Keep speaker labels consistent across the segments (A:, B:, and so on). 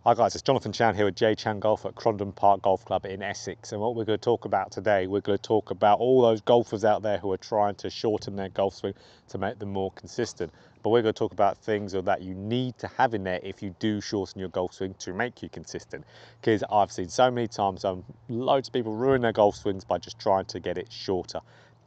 A: Hi guys, it's Jonathan Chown here with JChownGolf at Crondon Park Golf Club in Essex, and what we're going to talk about today, we're going to talk about all those golfers out there who are trying to shorten their golf swing to make them more consistent. But we're going to talk about things that you need to have in there if you do shorten your golf swing to make you consistent. Because I've seen so many times loads of people ruin their golf swings by just trying to get it shorter.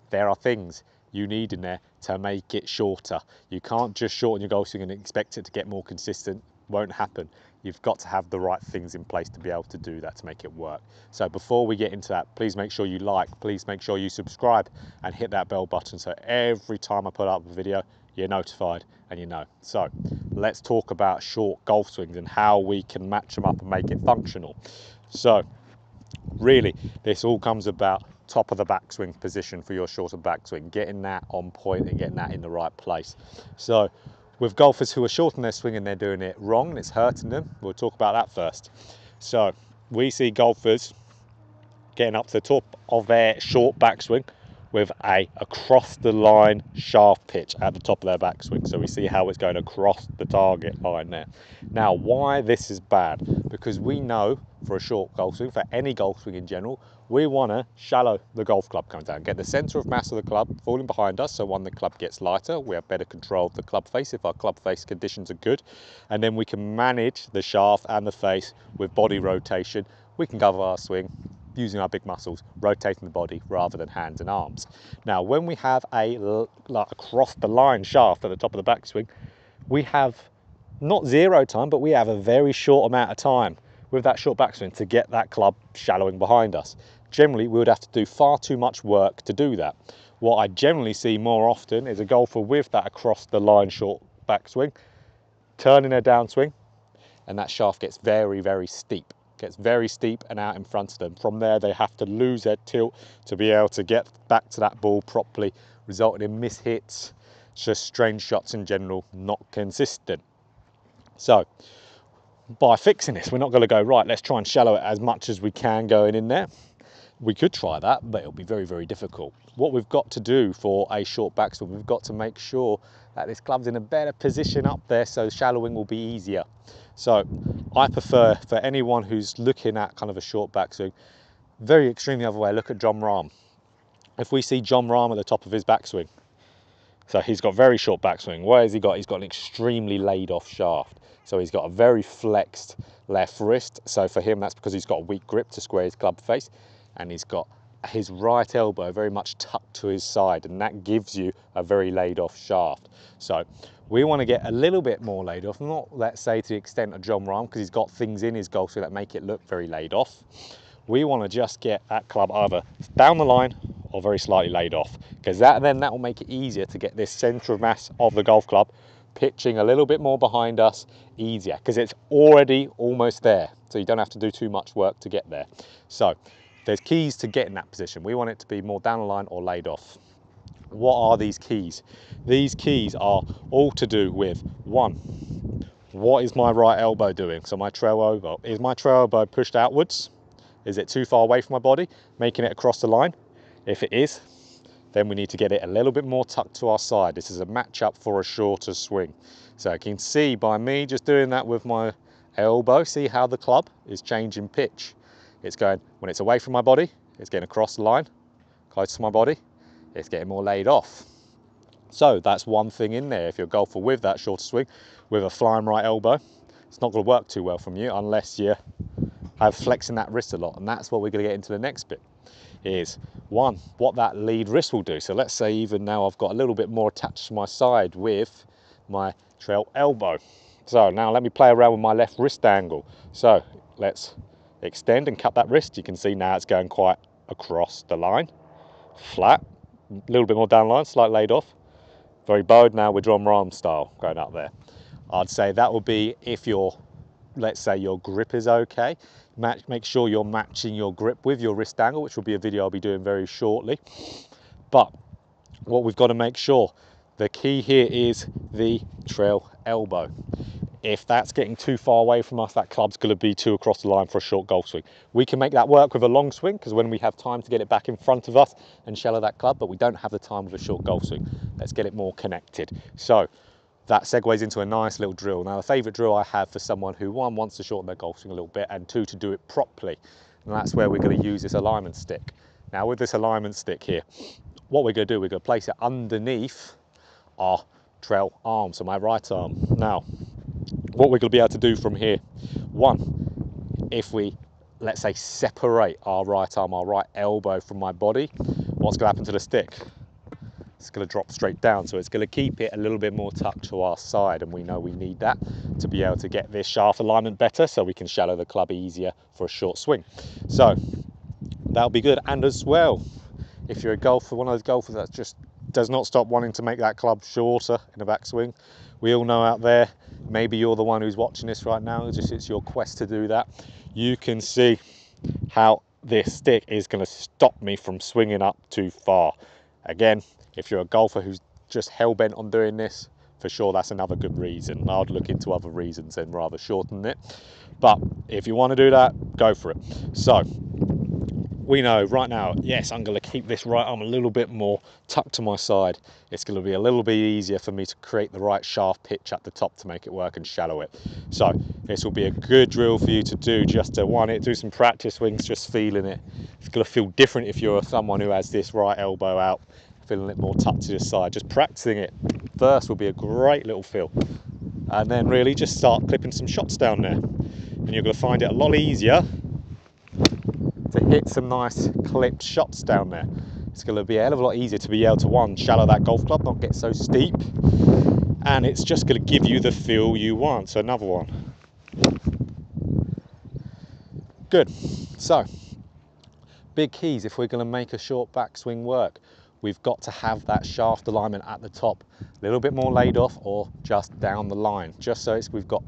A: There are things you need in there to make it shorter. You can't just shorten your golf swing and expect it to get more consistent. Won't happen. You've got to have the right things in place to be able to do that, to make it work. So before we get into that, please make sure you like, please make sure you subscribe and hit that bell button so every time I put up a video, you're notified and you know. So let's talk about short golf swings and how we can match them up and make it functional. So really, this all comes about top of the backswing position for your shorter backswing, getting that on point and getting that in the right place. So with golfers who are shortening their swing and they're doing it wrong and it's hurting them, we'll talk about that first. So we see golfers getting up to the top of their short backswing with a across the line shaft pitch at the top of their backswing. So we see how it's going across the target line there. Now, why this is bad? Because we know for a short golf swing, for any golf swing in general, we want to shallow the golf club comes down, get the center of mass of the club falling behind us, so when the club gets lighter, we have better control of the club face if our club face conditions are good, and then we can manage the shaft and the face with body rotation. We can cover our swing using our big muscles, rotating the body rather than hands and arms. Now, when we have a across the line shaft at the top of the backswing, we have not zero time, but we have a very short amount of time with that short backswing to get that club shallowing behind us. Generally, we would have to do far too much work to do that. What I generally see more often is a golfer with that across the line short backswing, turning their downswing, and that shaft gets very, very steep. Gets very steep and out in front of them. From there, they have to lose their tilt to be able to get back to that ball properly, resulting in mishits, just strange shots in general, not consistent. So by fixing this, we're not going to go, right, let's try and shallow it as much as we can going in there. We could try that, but it'll be very, very difficult. What we've got to do for a short backswing, we've got to make sure that this club's in a better position up there so shallowing will be easier. So I prefer, for anyone who's looking at kind of a short backswing, very extreme the other way, look at Jon Rahm. If we see Jon Rahm at the top of his backswing, so he's got very short backswing. What has he got? He's got an extremely laid off shaft. So he's got a very flexed left wrist. So for him, that's because he's got a weak grip to square his club face. And he's got his right elbow very much tucked to his side. And that gives you a very laid off shaft. So we want to get a little bit more laid off. Not, let's say, to the extent of Jon Rahm, because he's got things in his golf swing that make it look very laid off. We want to just get that club either down the line or very slightly laid off, because that will make it easier to get this center of mass of the golf club pitching a little bit more behind us easier, because it's already almost there, so you don't have to do too much work to get there. So there's keys to get in that position. We want it to be more down the line or laid off. What are these keys? These keys are all to do with, one, what is my right elbow doing? So my trail elbow, is my trail elbow pushed outwards? Is it too far away from my body, making it across the line? If it is, then we need to get it a little bit more tucked to our side. This is a match-up for a shorter swing. So you can see by me just doing that with my elbow, see how the club is changing pitch. It's going, when it's away from my body, it's getting across the line, close to my body, it's getting more laid off. So that's one thing in there. If you're a golfer with that shorter swing, with a flying right elbow, it's not going to work too well from you unless you have flexing that wrist a lot. And that's what we're going to get into the next bit, is one, what that lead wrist will do. So let's say even now I've got a little bit more attached to my side with my trail elbow. So now let me play around with my left wrist angle. So let's extend and cut that wrist. You can see now it's going quite across the line, flat, a little bit more down the line, slightly laid off. Very bowed now with Jon Rahm style going up there. I'd say that would be if you're, let's say your grip is okay. Make sure you're matching your grip with your wrist angle, which will be a video I'll be doing very shortly. But what we've got to make sure, the key here is the trail elbow. If that's getting too far away from us, that club's going to be too across the line for a short golf swing. We can make that work with a long swing, because when we have time to get it back in front of us and shallow that club, but we don't have the time with a short golf swing. Let's get it more connected. So that segues into a nice little drill. Now, the favourite drill I have for someone who, one, wants to shorten their golf swing a little bit, and two, to do it properly. And that's where we're going to use this alignment stick. Now, with this alignment stick here, what we're going to do, we're going to place it underneath our trail arm, so my right arm. Now, what we're going to be able to do from here, one, if we, let's say, separate our right arm, our right elbow from my body, what's going to happen to the stick? It's going to drop straight down, so it's going to keep it a little bit more tucked to our side, and we know we need that to be able to get this shaft alignment better, so we can shallow the club easier for a short swing. So that'll be good. And as well, if you're a golfer, one of those golfers that just does not stop wanting to make that club shorter in a backswing, we all know out there, maybe you're the one who's watching this right now, it's your quest to do that. You can see how this stick is going to stop me from swinging up too far. Again, if you're a golfer who's just hell-bent on doing this, for sure that's another good reason. I'd look into other reasons and rather shorten it. But if you want to do that, go for it. So we know right now, yes, I'm going to keep this right arm a little bit more tucked to my side. It's going to be a little bit easier for me to create the right shaft pitch at the top to make it work and shallow it. So this will be a good drill for you to do, just to do some practice swings, just feeling it. It's going to feel different if you're someone who has this right elbow out, feeling it more tucked to the side. Just practicing it first will be a great little feel. And then really just start clipping some shots down there. And you're going to find it a lot easier to hit some nice clipped shots down there. It's going to be a hell of a lot easier to be able to, one, shallow that golf club, not get so steep, and it's just going to give you the feel you want. So another one. Good. So big keys if we're going to make a short backswing work. We've got to have that shaft alignment at the top, a little bit more laid off or just down the line, just so we've got,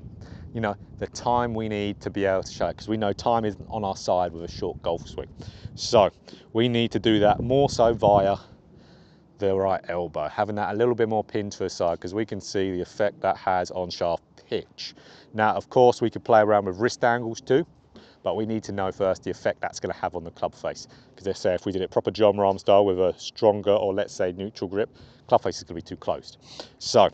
A: you know, the time we need to be able to show, because we know time isn't on our side with a short golf swing. So we need to do that more so via the right elbow, having that a little bit more pinned to the side, because we can see the effect that has on shaft pitch. Now, of course, we could play around with wrist angles too, but we need to know first the effect that's going to have on the club face, because they say if we did it proper John Rahm style with a stronger, or let's say neutral grip, club face is going to be too closed. So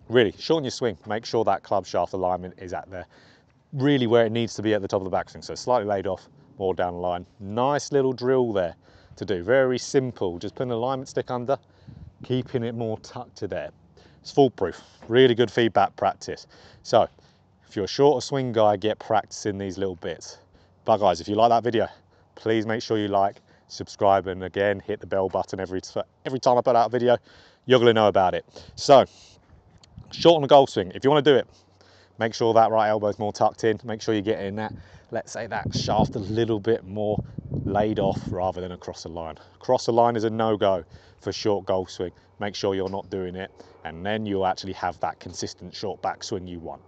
A: really, shorten your swing, make sure that club shaft alignment is at the, really where it needs to be at the top of the backswing. So slightly laid off, more down the line. Nice little drill there to do, very simple. Just putting an alignment stick under, keeping it more tucked to there. It's foolproof, really good feedback practice. So if you're a shorter swing guy, get practicing these little bits. But guys, if you like that video, please make sure you like, subscribe, and again, hit the bell button every time I put out a video, you're gonna know about it. So shorten the golf swing. If you want to do it, make sure that right elbow is more tucked in. Make sure you're getting that, let's say, that shaft a little bit more laid off rather than across the line. Across the line is a no-go for short golf swing. Make sure you're not doing it, and then you'll actually have that consistent short backswing you want.